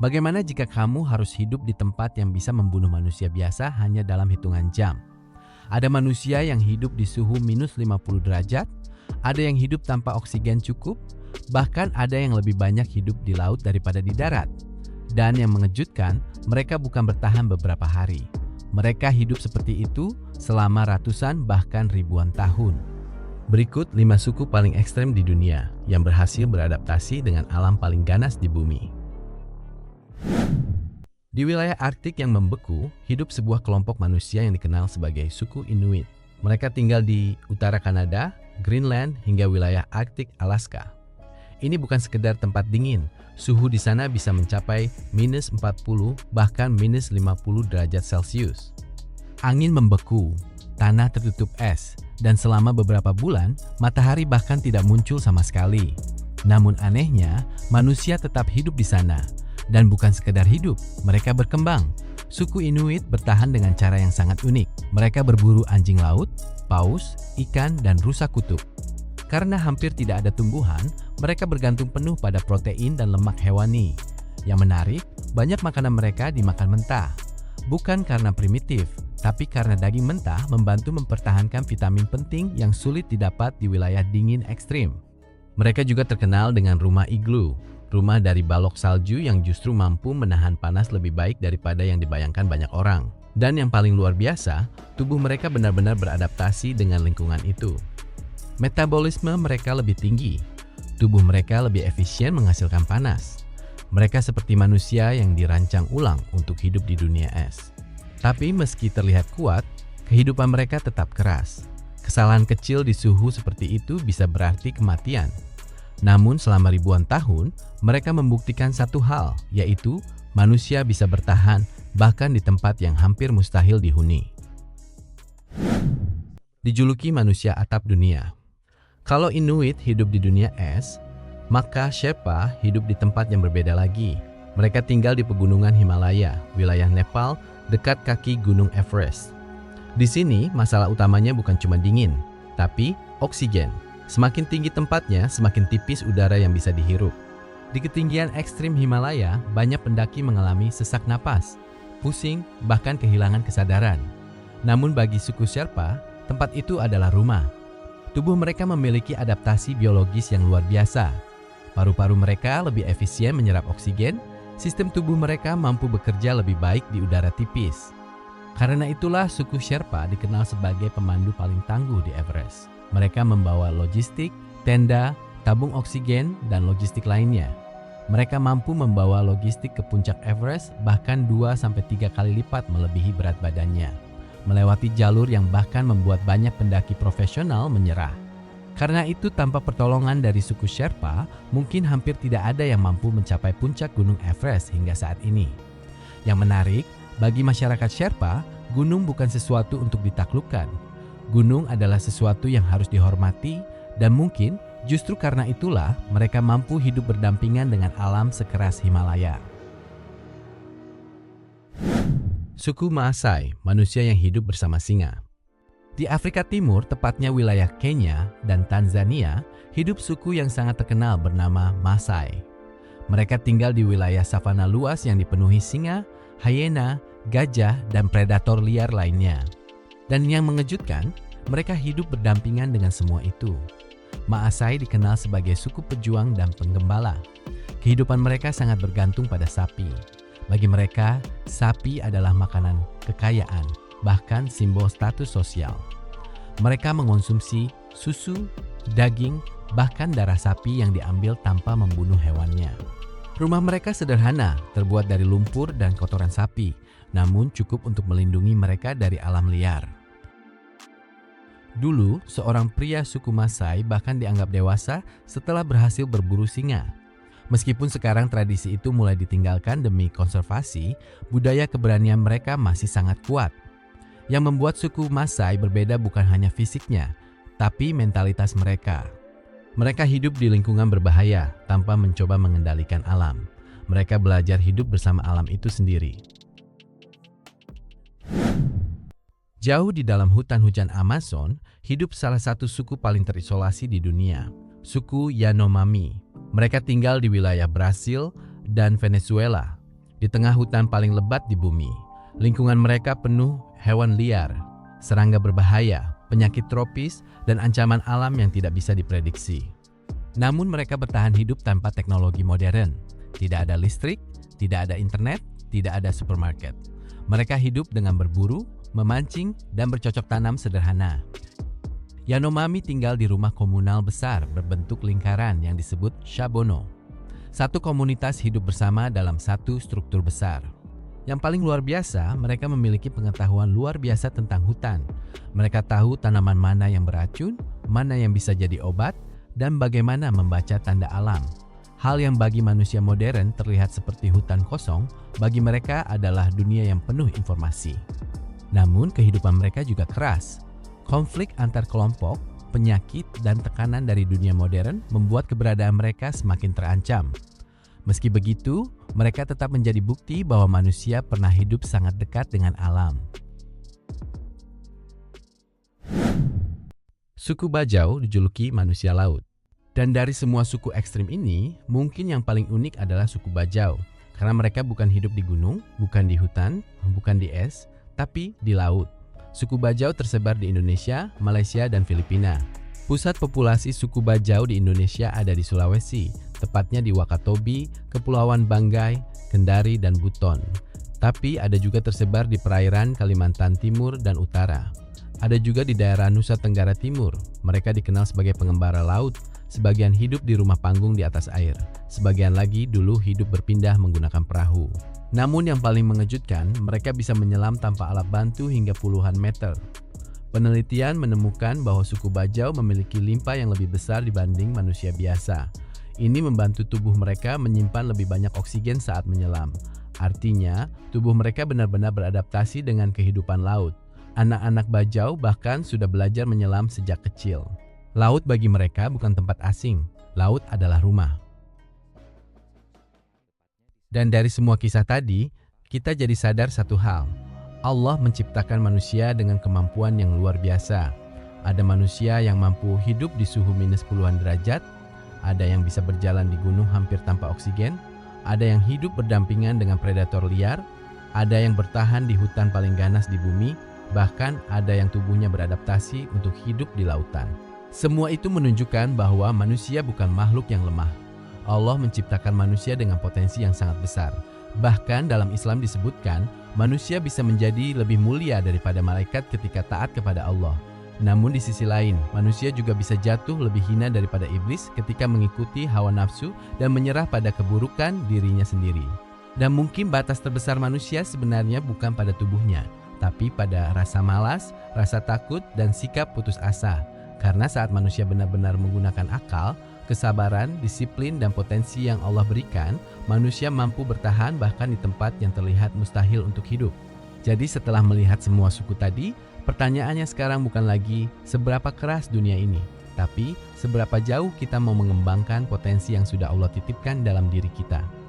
Bagaimana jika kamu harus hidup di tempat yang bisa membunuh manusia biasa hanya dalam hitungan jam? Ada manusia yang hidup di suhu minus 50 derajat, ada yang hidup tanpa oksigen cukup, bahkan ada yang lebih banyak hidup di laut daripada di darat. Dan yang mengejutkan, mereka bukan bertahan beberapa hari. Mereka hidup seperti itu selama ratusan bahkan ribuan tahun. Berikut 5 suku paling ekstrem di dunia yang berhasil beradaptasi dengan alam paling ganas di bumi. Di wilayah Arktik yang membeku, hidup sebuah kelompok manusia yang dikenal sebagai suku Inuit. Mereka tinggal di utara Kanada, Greenland, hingga wilayah Arktik Alaska. Ini bukan sekedar tempat dingin, suhu di sana bisa mencapai minus 40 bahkan minus 50 derajat Celcius. Angin membeku, tanah tertutup es, dan selama beberapa bulan, matahari bahkan tidak muncul sama sekali. Namun anehnya, manusia tetap hidup di sana. Dan bukan sekedar hidup, mereka berkembang. Suku Inuit bertahan dengan cara yang sangat unik. Mereka berburu anjing laut, paus, ikan, dan rusa kutub. Karena hampir tidak ada tumbuhan, mereka bergantung penuh pada protein dan lemak hewani. Yang menarik, banyak makanan mereka dimakan mentah. Bukan karena primitif, tapi karena daging mentah membantu mempertahankan vitamin penting yang sulit didapat di wilayah dingin ekstrim. Mereka juga terkenal dengan rumah iglu, rumah dari balok salju yang justru mampu menahan panas lebih baik daripada yang dibayangkan banyak orang. Dan yang paling luar biasa, tubuh mereka benar-benar beradaptasi dengan lingkungan itu. Metabolisme mereka lebih tinggi, tubuh mereka lebih efisien menghasilkan panas. Mereka seperti manusia yang dirancang ulang untuk hidup di dunia es. Tapi meski terlihat kuat, kehidupan mereka tetap keras. Kesalahan kecil di suhu seperti itu bisa berarti kematian. Namun selama ribuan tahun, mereka membuktikan satu hal, yaitu manusia bisa bertahan bahkan di tempat yang hampir mustahil dihuni. Dijuluki manusia atap dunia. Kalau Inuit hidup di dunia es, maka Sherpa hidup di tempat yang berbeda lagi. Mereka tinggal di pegunungan Himalaya, wilayah Nepal, dekat kaki Gunung Everest. Di sini, masalah utamanya bukan cuma dingin, tapi oksigen. Semakin tinggi tempatnya, semakin tipis udara yang bisa dihirup. Di ketinggian ekstrim Himalaya, banyak pendaki mengalami sesak napas, pusing, bahkan kehilangan kesadaran. Namun bagi suku Sherpa, tempat itu adalah rumah. Tubuh mereka memiliki adaptasi biologis yang luar biasa. Paru-paru mereka lebih efisien menyerap oksigen, sistem tubuh mereka mampu bekerja lebih baik di udara tipis. Karena itulah suku Sherpa dikenal sebagai pemandu paling tangguh di Everest. Mereka membawa logistik, tenda, tabung oksigen, dan logistik lainnya. Mereka mampu membawa logistik ke puncak Everest bahkan 2-3 kali lipat melebihi berat badannya, melewati jalur yang bahkan membuat banyak pendaki profesional menyerah. Karena itu tanpa pertolongan dari suku Sherpa, mungkin hampir tidak ada yang mampu mencapai puncak Gunung Everest hingga saat ini. Yang menarik, bagi masyarakat Sherpa, gunung bukan sesuatu untuk ditaklukkan. Gunung adalah sesuatu yang harus dihormati, dan mungkin justru karena itulah mereka mampu hidup berdampingan dengan alam sekeras Himalaya. Suku Maasai, manusia yang hidup bersama singa. Di Afrika Timur, tepatnya wilayah Kenya dan Tanzania, hidup suku yang sangat terkenal bernama Maasai. Mereka tinggal di wilayah savana luas yang dipenuhi singa, hyena, gajah, dan predator liar lainnya. Dan yang mengejutkan, mereka hidup berdampingan dengan semua itu. Maasai dikenal sebagai suku pejuang dan penggembala. Kehidupan mereka sangat bergantung pada sapi. Bagi mereka, sapi adalah makanan kekayaan, bahkan simbol status sosial. Mereka mengonsumsi susu, daging, bahkan darah sapi yang diambil tanpa membunuh hewannya. Rumah mereka sederhana, terbuat dari lumpur dan kotoran sapi, namun cukup untuk melindungi mereka dari alam liar. Dulu, seorang pria suku Maasai bahkan dianggap dewasa setelah berhasil berburu singa. Meskipun sekarang tradisi itu mulai ditinggalkan demi konservasi, budaya keberanian mereka masih sangat kuat. Yang membuat suku Maasai berbeda bukan hanya fisiknya, tapi mentalitas mereka. Mereka hidup di lingkungan berbahaya tanpa mencoba mengendalikan alam. Mereka belajar hidup bersama alam itu sendiri. Jauh di dalam hutan hujan Amazon, hidup salah satu suku paling terisolasi di dunia, suku Yanomami. Mereka tinggal di wilayah Brasil dan Venezuela. di tengah hutan paling lebat di bumi. Lingkungan mereka penuh hewan liar, serangga berbahaya, penyakit tropis, dan ancaman alam yang tidak bisa diprediksi. Namun mereka bertahan hidup tanpa teknologi modern. Tidak ada listrik, tidak ada internet, tidak ada supermarket. Mereka hidup dengan berburu, memancing, dan bercocok tanam sederhana. Yanomami tinggal di rumah komunal besar berbentuk lingkaran yang disebut shabono. Satu komunitas hidup bersama dalam satu struktur besar. Yang paling luar biasa, mereka memiliki pengetahuan luar biasa tentang hutan. Mereka tahu tanaman mana yang beracun, mana yang bisa jadi obat, dan bagaimana membaca tanda alam. Hal yang bagi manusia modern terlihat seperti hutan kosong, bagi mereka adalah dunia yang penuh informasi. Namun kehidupan mereka juga keras. Konflik antar kelompok, penyakit, dan tekanan dari dunia modern membuat keberadaan mereka semakin terancam. Meski begitu, mereka tetap menjadi bukti bahwa manusia pernah hidup sangat dekat dengan alam. Suku Bajau dijuluki manusia laut. Dan dari semua suku ekstrim ini, mungkin yang paling unik adalah suku Bajau. Karena mereka bukan hidup di gunung, bukan di hutan, bukan di es, tapi di laut. Suku Bajau tersebar di Indonesia, Malaysia, dan Filipina. Pusat populasi suku Bajau di Indonesia ada di Sulawesi, tepatnya di Wakatobi, Kepulauan Banggai, Kendari, dan Buton. Tapi ada juga tersebar di perairan Kalimantan Timur dan Utara. Ada juga di daerah Nusa Tenggara Timur. Mereka dikenal sebagai pengembara laut. Sebagian hidup di rumah panggung di atas air. Sebagian lagi dulu hidup berpindah menggunakan perahu. Namun yang paling mengejutkan, mereka bisa menyelam tanpa alat bantu hingga puluhan meter. Penelitian menemukan bahwa suku Bajau memiliki limpa yang lebih besar dibanding manusia biasa. Ini membantu tubuh mereka menyimpan lebih banyak oksigen saat menyelam. Artinya, tubuh mereka benar-benar beradaptasi dengan kehidupan laut. Anak-anak Bajau bahkan sudah belajar menyelam sejak kecil. Laut bagi mereka bukan tempat asing. Laut adalah rumah. Dan dari semua kisah tadi, kita jadi sadar satu hal. Allah menciptakan manusia dengan kemampuan yang luar biasa. Ada manusia yang mampu hidup di suhu minus puluhan derajat, ada yang bisa berjalan di gunung hampir tanpa oksigen, ada yang hidup berdampingan dengan predator liar, ada yang bertahan di hutan paling ganas di bumi, bahkan ada yang tubuhnya beradaptasi untuk hidup di lautan. Semua itu menunjukkan bahwa manusia bukan makhluk yang lemah. Allah menciptakan manusia dengan potensi yang sangat besar. Bahkan dalam Islam disebutkan, manusia bisa menjadi lebih mulia daripada malaikat ketika taat kepada Allah. Namun di sisi lain, manusia juga bisa jatuh lebih hina daripada iblis ketika mengikuti hawa nafsu dan menyerah pada keburukan dirinya sendiri. Dan mungkin batas terbesar manusia sebenarnya bukan pada tubuhnya, tapi pada rasa malas, rasa takut, dan sikap putus asa. Karena saat manusia benar-benar menggunakan akal, kesabaran, disiplin, dan potensi yang Allah berikan, manusia mampu bertahan bahkan di tempat yang terlihat mustahil untuk hidup. Jadi setelah melihat semua suku tadi, pertanyaannya sekarang bukan lagi seberapa keras dunia ini, tapi seberapa jauh kita mau mengembangkan potensi yang sudah Allah titipkan dalam diri kita.